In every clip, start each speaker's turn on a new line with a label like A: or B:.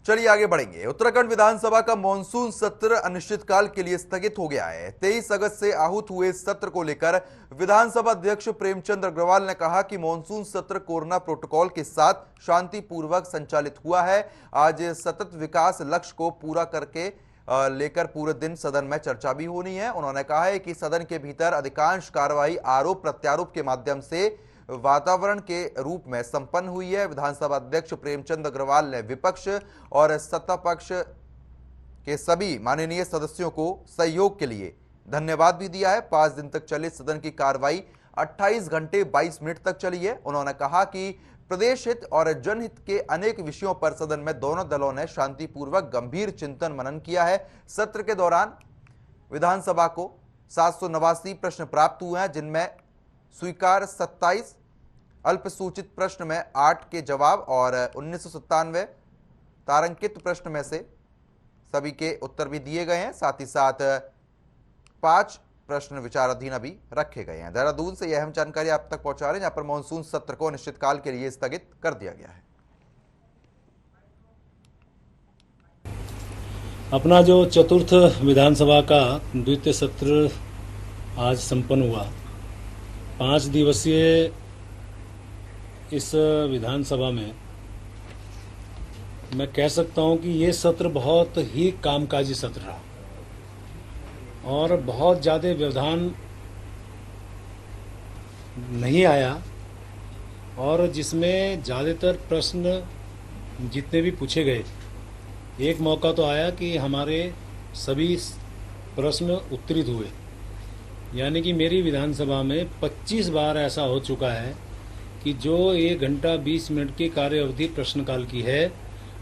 A: चलिए आगे बढ़ेंगे। उत्तराखंड विधानसभा का मॉनसून सत्र अनिश्चितकाल के लिए स्थगित हो गया है। 23 अगस्त से आहूत हुए इस सत्र को लेकर विधानसभा अध्यक्ष प्रेमचंद अग्रवाल ने कहा कि मॉनसून सत्र कोरोना प्रोटोकॉल के साथ शांतिपूर्वक संचालित हुआ है। आज सतत विकास लक्ष्य को पूरा करके लेकर पूरे दिन सदन में चर्चा भी होनी है। उन्होंने कहा है कि सदन के भीतर अधिकांश कार्रवाई आरोप प्रत्यारोप के माध्यम से वातावरण के रूप में संपन्न हुई है। विधानसभा अध्यक्ष प्रेमचंद अग्रवाल ने विपक्ष और सत्ता पक्ष के सभी माननीय सदस्यों को सहयोग के लिए धन्यवाद भी दिया है। 5 दिन तक चले सदन की कार्रवाई 28 घंटे 22 मिनट तक चली है। उन्होंने कहा कि प्रदेश हित और जनहित के अनेक विषयों पर सदन में दोनों दलों ने शांतिपूर्वक गंभीर चिंतन मनन किया है। सत्र के दौरान विधानसभा को 789 प्रश्न प्राप्त हुए हैं, जिनमें स्वीकार 27, अल्पसूचित प्रश्न में 8 के जवाब और 1997 तारांकित प्रश्न में से सभी के उत्तर भी दिए गए हैं। साथ ही साथ 5 प्रश्न विचाराधीन अभी रखे गए हैं। देहरादून से यह अहम जानकारी आप तक पहुंचा रहे हैं, जहां पर मॉनसून सत्र को अनिश्चितकाल के लिए स्थगित कर दिया गया है।
B: अपना जो चतुर्थ विधानसभा का द्वितीय सत्र आज संपन्न हुआ। 5 दिवसीय इस विधानसभा में मैं कह सकता हूं कि ये सत्र बहुत ही कामकाजी सत्र रहा और बहुत ज़्यादा व्यवधान नहीं आया और जिसमें ज़्यादातर प्रश्न जितने भी पूछे गए, एक मौका तो आया कि हमारे सभी प्रश्न उत्तरित हुए। यानी कि मेरी विधानसभा में 25 बार ऐसा हो चुका है कि जो 1 घंटा 20 मिनट की कार्य अवधि प्रश्नकाल की है,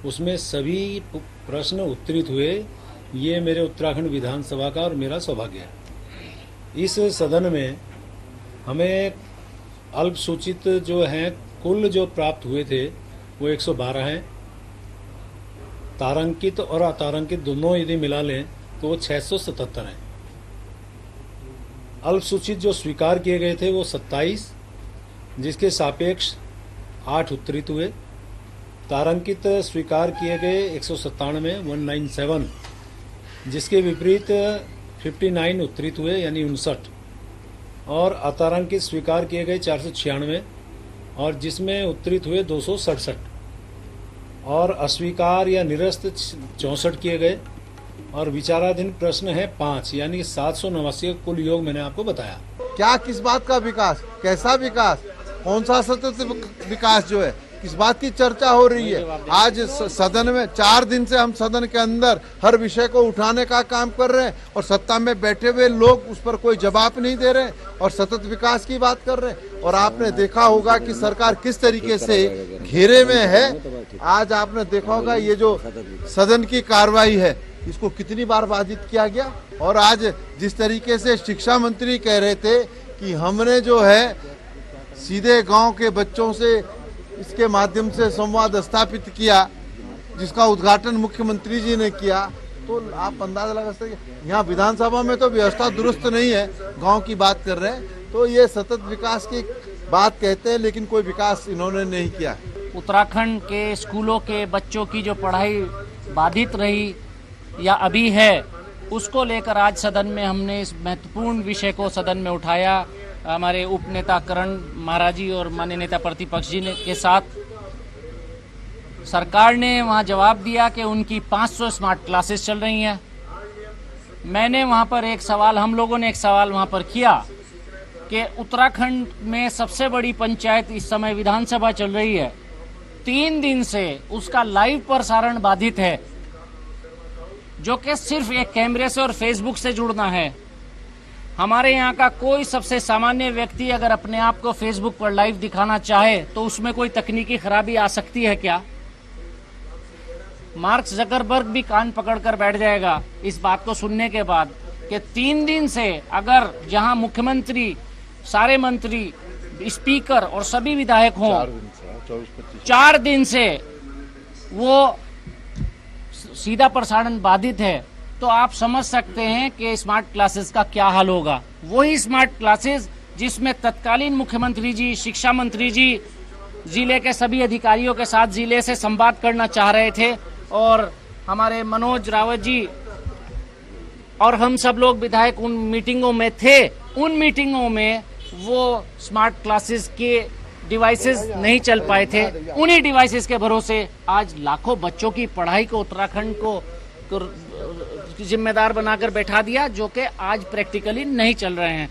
B: उसमें सभी प्रश्न उत्तरित हुए। ये मेरे उत्तराखंड विधानसभा का और मेरा सौभाग्य है। इस सदन में हमें अल्पसूचित जो हैं कुल जो प्राप्त हुए थे वो 112 हैं। तारांकित और अतारांकित दोनों यदि मिला लें तो वो 677 हैं। अल्पसूचित जो स्वीकार किए गए थे वो 27, जिसके सापेक्ष 8 उत्तरित हुए। तारांकित स्वीकार किए गए 197 197, जिसके विपरीत 59 उत्तरित हुए यानी 59, और अतारांकित स्वीकार किए गए 496 और जिसमें उत्तरित हुए 267, और अस्वीकार या निरस्त 64 किए गए और विचाराधीन प्रश्न है 5, यानी 789 का कुल योग मैंने आपको बताया।
C: क्या किस बात का विकास, कैसा विकास, कौन सा सतत विकास जो है, किस बात की चर्चा हो रही है। आज सदन में 4 दिन से हम सदन के अंदर हर विषय को उठाने का काम कर रहे हैं और सत्ता में बैठे हुए लोग उस पर कोई जवाब नहीं दे रहे और सतत विकास की बात कर रहे हैं। और आपने देखा होगा कि सरकार किस तरीके से घेरे में है। आज आपने देखा होगा ये जो सदन की कार्रवाई है, इसको कितनी बार बाधित किया गया। और आज जिस तरीके से शिक्षा मंत्री कह रहे थे कि हमने जो है सीधे गांव के बच्चों से इसके माध्यम से संवाद स्थापित किया, जिसका उद्घाटन मुख्यमंत्री जी ने किया, तो आप अंदाजा लगा सकते हैं यहाँ विधानसभा में तो व्यवस्था दुरुस्त नहीं है, गांव की बात कर रहे हैं। तो ये सतत विकास की बात कहते हैं, लेकिन कोई विकास इन्होंने नहीं किया।
D: उत्तराखंड के स्कूलों के बच्चों की जो पढ़ाई बाधित रही या अभी है, उसको लेकर आज सदन में हमने इस महत्वपूर्ण विषय को सदन में उठाया। हमारे उपनेता करण महाराज जी और माननीय नेता प्रतिपक्ष जी ने के साथ सरकार ने वहां जवाब दिया कि उनकी 500 स्मार्ट क्लासेस चल रही हैं। मैंने वहां पर हम लोगों ने एक सवाल वहां पर किया कि उत्तराखंड में सबसे बड़ी पंचायत इस समय विधानसभा चल रही है, 3 दिन से उसका लाइव प्रसारण बाधित है, जो कि सिर्फ एक कैमरे से और फेसबुक से जुड़ना है। हमारे यहाँ का कोई सबसे सामान्य व्यक्ति अगर अपने आप को फेसबुक पर लाइव दिखाना चाहे तो उसमें कोई तकनीकी खराबी आ सकती है क्या? मार्क जकरबर्ग भी कान पकड़कर बैठ जाएगा इस बात को सुनने के बाद कि 3 दिन से अगर जहां मुख्यमंत्री, सारे मंत्री, स्पीकर और सभी विधायक हों, 4 दिन से वो सीधा प्रसारण बाधित है, तो आप समझ सकते हैं कि स्मार्ट क्लासेस का क्या हाल होगा। वही स्मार्ट क्लासेस जिसमें तत्कालीन मुख्यमंत्री जी, शिक्षा मंत्री जी जिले के सभी अधिकारियों के साथ जिले से संवाद करना चाह रहे थे, और हमारे मनोज रावत जी और हम सब लोग विधायक उन मीटिंगों में थे। उन मीटिंगों में वो स्मार्ट क्लासेस के डिवाइसेस नहीं चल पाए थे। उन्हीं डिवाइसेस के भरोसे आज लाखों बच्चों की पढ़ाई को उत्तराखंड को जिम्मेदार बनाकर बैठा दिया, जो कि आज प्रैक्टिकली नहीं चल रहे हैं।